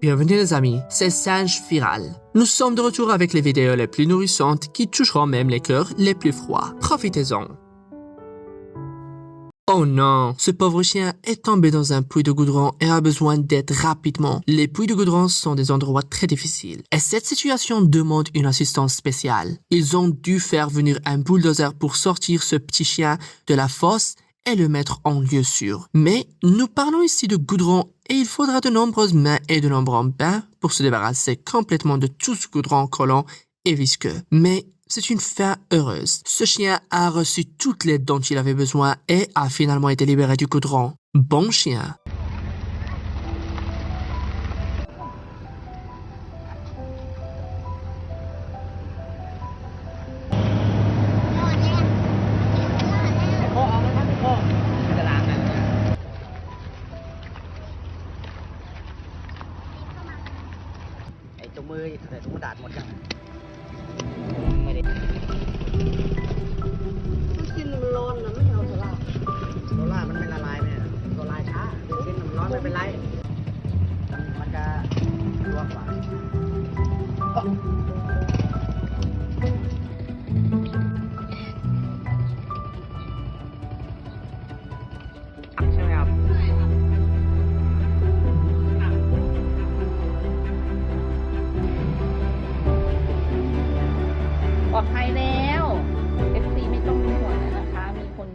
Bienvenue les amis, c'est Singe Viral. Nous sommes de retour avec les vidéos les plus nourrissantes qui toucheront même les cœurs les plus froids. Profitez-en. Oh non, ce pauvre chien est tombé dans un puits de goudron et a besoin d'aide rapidement. Les puits de goudron sont des endroits très difficiles et cette situation demande une assistance spéciale. Ils ont dû faire venir un bulldozer pour sortir ce petit chien de la fosse et le mettre en lieu sûr. Mais nous parlons ici de goudron et il faudra de nombreuses mains et de nombreux bains pour se débarrasser complètement de tout ce goudron collant et visqueux. Mais c'est une fin heureuse. Ce chien a reçu toute l'aide dont il avait besoin et a finalement été libéré du goudron. Bon chien.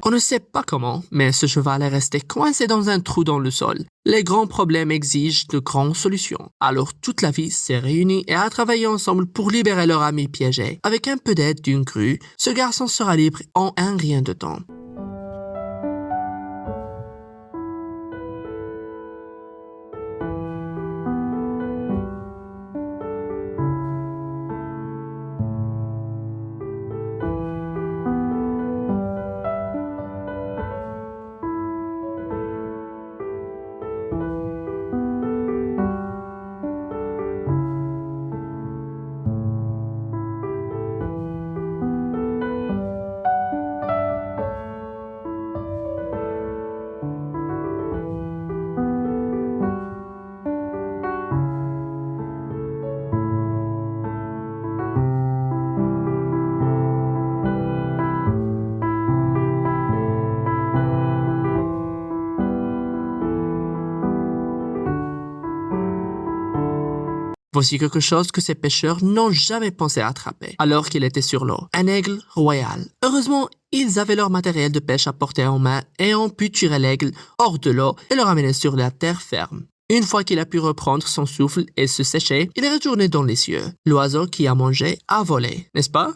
On ne sait pas comment, mais ce cheval est resté coincé dans un trou dans le sol. Les grands problèmes exigent de grandes solutions. Alors toute la vie s'est réunie et a travaillé ensemble pour libérer leur ami piégé. Avec un peu d'aide d'une grue, ce garçon sera libre en un rien de temps. Voici quelque chose que ces pêcheurs n'ont jamais pensé attraper, alors qu'il était sur l'eau. Un aigle royal. Heureusement, ils avaient leur matériel de pêche à portée en main et ont pu tirer l'aigle hors de l'eau et le ramener sur la terre ferme. Une fois qu'il a pu reprendre son souffle et se sécher, il est retourné dans les cieux. L'oiseau qui a mangé a volé, n'est-ce pas?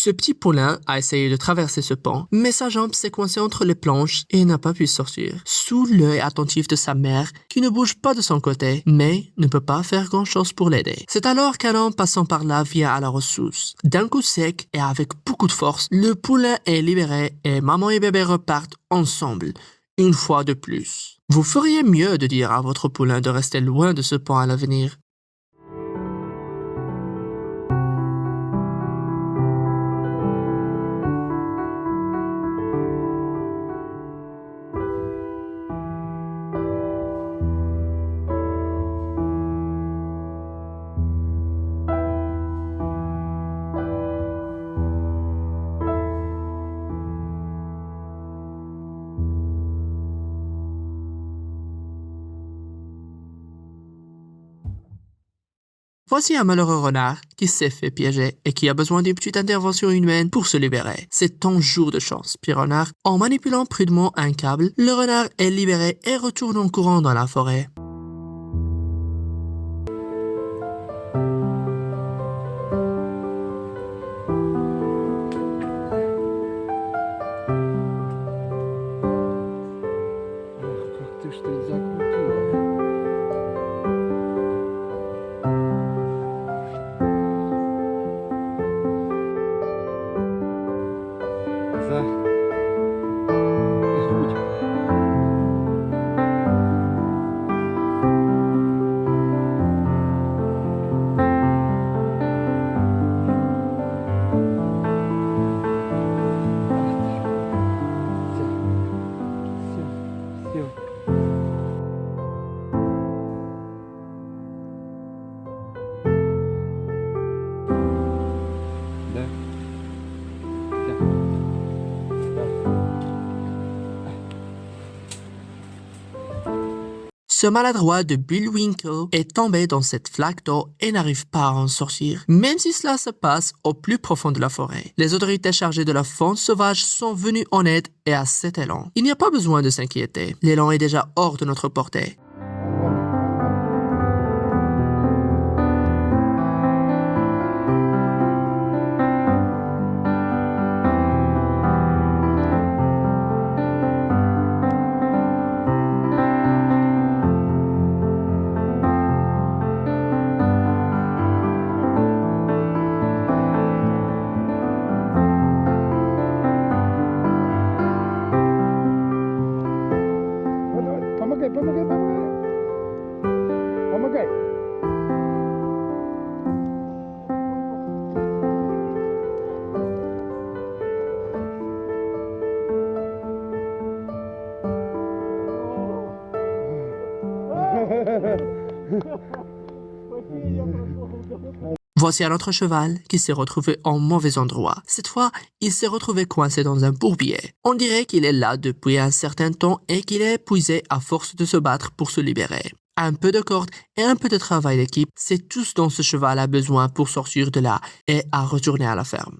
Ce petit poulain a essayé de traverser ce pont, mais sa jambe s'est coincée entre les planches et n'a pas pu sortir. Sous l'œil attentif de sa mère, qui ne bouge pas de son côté, mais ne peut pas faire grand-chose pour l'aider. C'est alors qu'un homme passant par là vient à la ressource. D'un coup sec et avec beaucoup de force, le poulain est libéré et maman et bébé repartent ensemble, une fois de plus. Vous feriez mieux de dire à votre poulain de rester loin de ce pont à l'avenir. Voici un malheureux renard qui s'est fait piéger et qui a besoin d'une petite intervention humaine pour se libérer. C'est ton jour de chance, petit renard. En manipulant prudemment un câble, le renard est libéré et retourne en courant dans la forêt. Ты что закрутила? За грудь. Все. Да. Ce maladroit de Bullwinkle est tombé dans cette flaque d'eau et n'arrive pas à en sortir, même si cela se passe au plus profond de la forêt. Les autorités chargées de la faune sauvage sont venues en aide et à cet élan. Il n'y a pas besoin de s'inquiéter, l'élan est déjà hors de notre portée. Помогай. Voici un autre cheval qui s'est retrouvé en mauvais endroit. Cette fois, il s'est retrouvé coincé dans un bourbier. On dirait qu'il est là depuis un certain temps et qu'il est épuisé à force de se battre pour se libérer. Un peu de corde et un peu de travail d'équipe, c'est tout ce dont ce cheval a besoin pour sortir de là et à retourner à la ferme.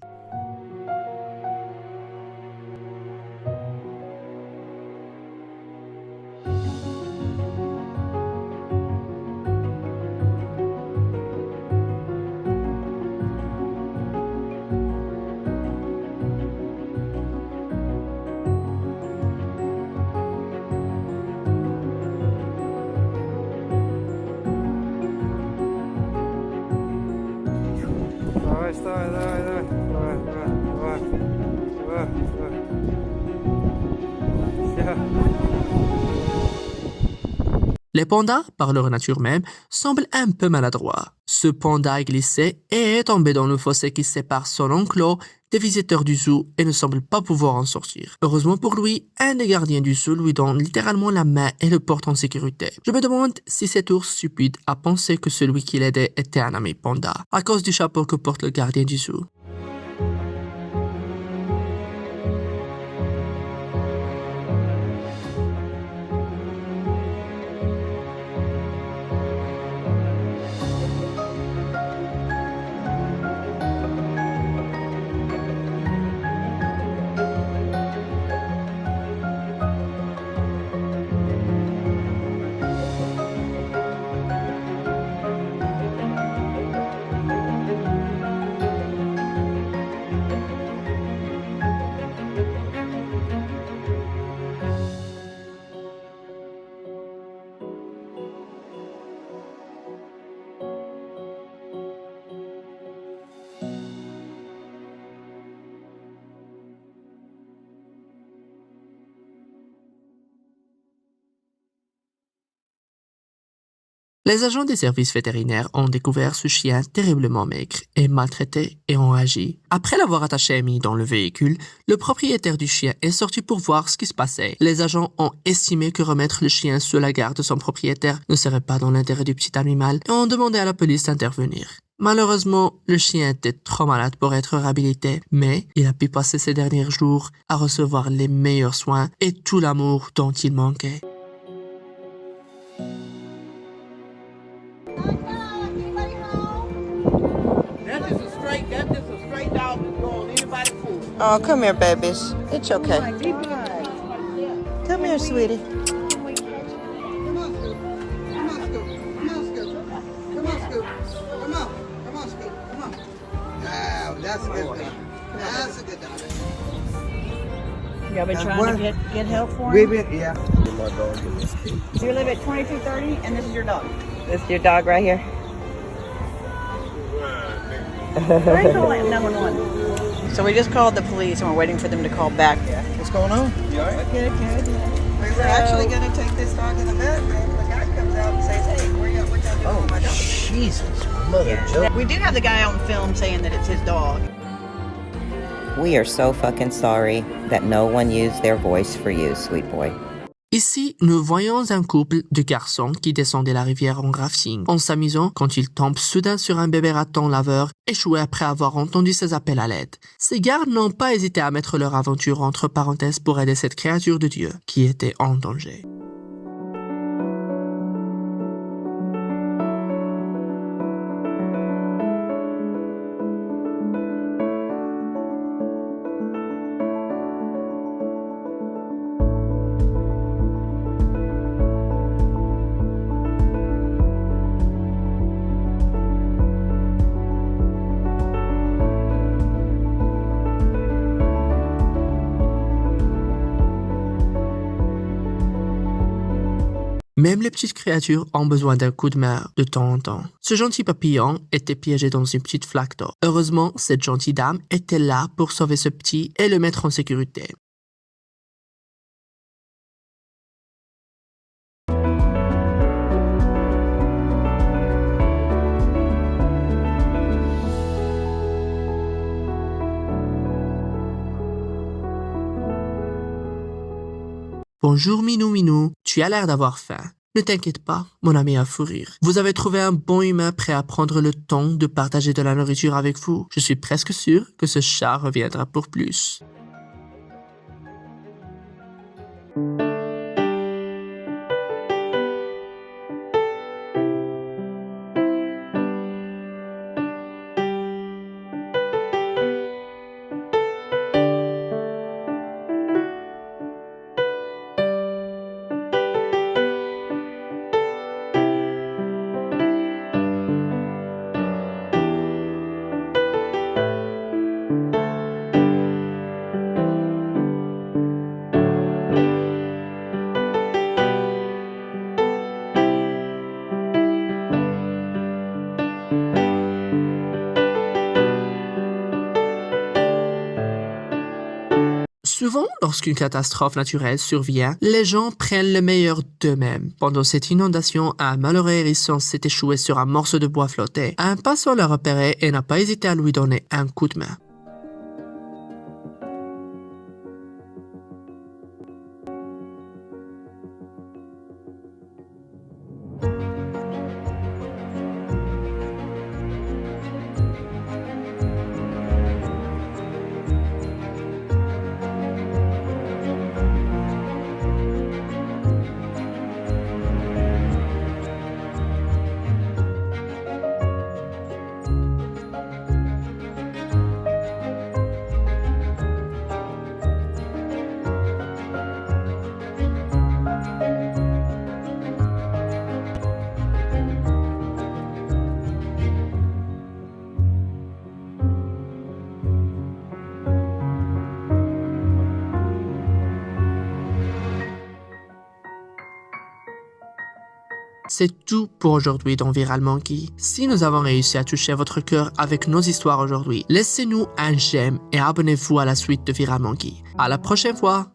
Les pandas, par leur nature même, semblent un peu maladroits. Ce panda a glissé et est tombé dans le fossé qui sépare son enclos des visiteurs du zoo et ne semble pas pouvoir en sortir. Heureusement pour lui, un des gardiens du zoo lui donne littéralement la main et le porte en sécurité. Je me demande si cet ours stupide a pensé que celui qui l'aidait était un ami panda, à cause du chapeau que porte le gardien du zoo. Les agents des services vétérinaires ont découvert ce chien terriblement maigre et maltraité et ont agi. Après l'avoir attaché et mis dans le véhicule, le propriétaire du chien est sorti pour voir ce qui se passait. Les agents ont estimé que remettre le chien sous la garde de son propriétaire ne serait pas dans l'intérêt du petit animal et ont demandé à la police d'intervenir. Malheureusement, le chien était trop malade pour être réhabilité, mais il a pu passer ses derniers jours à recevoir les meilleurs soins et tout l'amour dont il manquait. Oh, come here, babies. It's okay. Come here, sweetie. Come on, Scoop. Come on, Scoop. Come on, Scoop. Come on, Scoop. Come on. Come on, Scoop. Come on. Oh, that's a good dog. That's a good dog. Y'all been And trying what- to get help for We've him? been, yeah. So you live at 2230 and this is your dog? This is your dog right here? Bring call 911. So we just called the police and we're waiting for them to call back. What's going on? You all right? Good. We were actually going to take this dog to the vet, and the guy comes out and says, hey, what y'all doing with my dog? Jesus, mother Joe. We do have the guy on film saying that it's his dog. We are so fucking sorry that no one used their voice for you, sweet boy. Ici, nous voyons un couple de garçons qui descendaient la rivière en rafting, en s'amusant quand ils tombent soudain sur un bébé raton laveur échoué après avoir entendu ses appels à l'aide. Ces gardes n'ont pas hésité à mettre leur aventure entre parenthèses pour aider cette créature de Dieu qui était en danger. Même les petites créatures ont besoin d'un coup de main de temps en temps. Ce gentil papillon était piégé dans une petite flaque d'eau. Heureusement, cette gentille dame était là pour sauver ce petit et le mettre en sécurité. Bonjour Minou Minou, tu as l'air d'avoir faim. Ne t'inquiète pas, mon ami à fou rire. Vous avez trouvé un bon humain prêt à prendre le temps de partager de la nourriture avec vous. Je suis presque sûr que ce chat reviendra pour plus. Souvent, lorsqu'une catastrophe naturelle survient, les gens prennent le meilleur d'eux-mêmes. Pendant cette inondation, un malheureux hérisson s'est échoué sur un morceau de bois flotté. Un passant l'a repéré et n'a pas hésité à lui donner un coup de main. C'est tout pour aujourd'hui dans Viral Monkey. Si nous avons réussi à toucher votre cœur avec nos histoires aujourd'hui, laissez-nous un j'aime et abonnez-vous à la suite de Viral Monkey. À la prochaine fois!